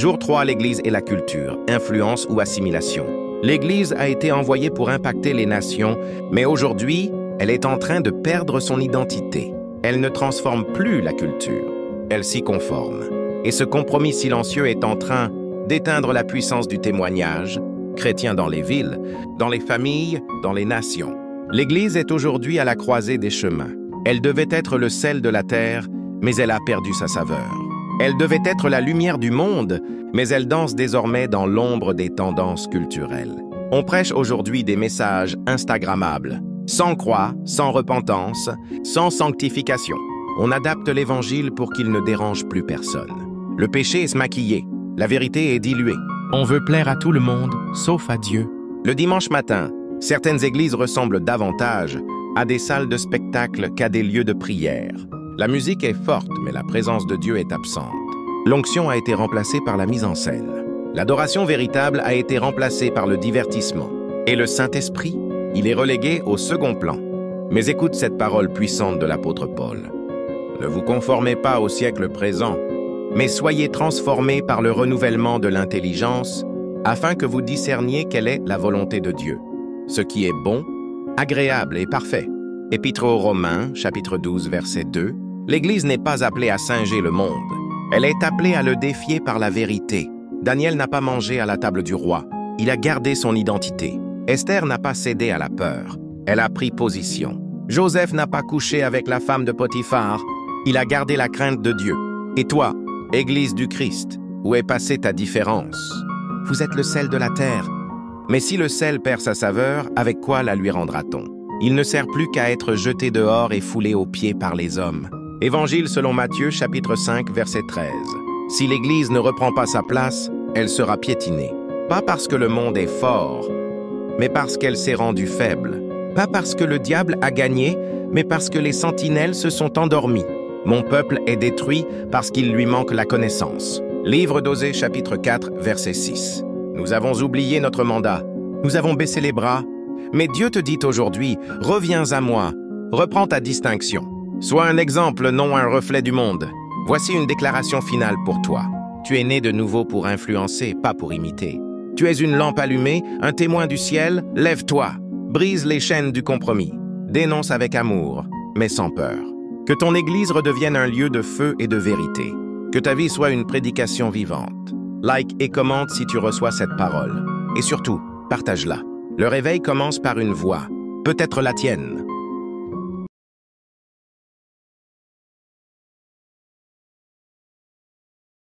Jour 3, l'Église et la culture, influence ou assimilation. L'Église a été envoyée pour impacter les nations, mais aujourd'hui, elle est en train de perdre son identité. Elle ne transforme plus la culture, elle s'y conforme. Et ce compromis silencieux est en train d'éteindre la puissance du témoignage, chrétien dans les villes, dans les familles, dans les nations. L'Église est aujourd'hui à la croisée des chemins. Elle devait être le sel de la terre, mais elle a perdu sa saveur. Elle devait être la lumière du monde, mais elle danse désormais dans l'ombre des tendances culturelles. On prêche aujourd'hui des messages instagrammables, sans croix, sans repentance, sans sanctification. On adapte l'Évangile pour qu'il ne dérange plus personne. Le péché est se maquiller, la vérité est diluée. On veut plaire à tout le monde, sauf à Dieu. Le dimanche matin, certaines églises ressemblent davantage à des salles de spectacle qu'à des lieux de prière. La musique est forte, mais la présence de Dieu est absente. L'onction a été remplacée par la mise en scène. L'adoration véritable a été remplacée par le divertissement. Et le Saint-Esprit, il est relégué au second plan. Mais écoute cette parole puissante de l'apôtre Paul. Ne vous conformez pas au siècle présent, mais soyez transformés par le renouvellement de l'intelligence, afin que vous discerniez quelle est la volonté de Dieu, ce qui est bon, agréable et parfait. Épître aux Romains, chapitre 12, verset 2. L'Église n'est pas appelée à singer le monde. Elle est appelée à le défier par la vérité. Daniel n'a pas mangé à la table du roi. Il a gardé son identité. Esther n'a pas cédé à la peur. Elle a pris position. Joseph n'a pas couché avec la femme de Potiphar. Il a gardé la crainte de Dieu. Et toi, Église du Christ, où est passée ta différence? Vous êtes le sel de la terre. Mais si le sel perd sa saveur, avec quoi la lui rendra-t-on? Il ne sert plus qu'à être jeté dehors et foulé aux pieds par les hommes. Évangile selon Matthieu, chapitre 5, verset 13. Si l'Église ne reprend pas sa place, elle sera piétinée. Pas parce que le monde est fort, mais parce qu'elle s'est rendue faible. Pas parce que le diable a gagné, mais parce que les sentinelles se sont endormies. Mon peuple est détruit parce qu'il lui manque la connaissance. Livre d'Osée, chapitre 4, verset 6. Nous avons oublié notre mandat. Nous avons baissé les bras. Mais Dieu te dit aujourd'hui, reviens à moi, reprends ta distinction. Sois un exemple, non un reflet du monde. Voici une déclaration finale pour toi. Tu es né de nouveau pour influencer, pas pour imiter. Tu es une lampe allumée, un témoin du ciel, lève-toi. Brise les chaînes du compromis. Dénonce avec amour, mais sans peur. Que ton Église redevienne un lieu de feu et de vérité. Que ta vie soit une prédication vivante. Like et commente si tu reçois cette parole. Et surtout, partage-la. Le réveil commence par une voix, peut-être la tienne.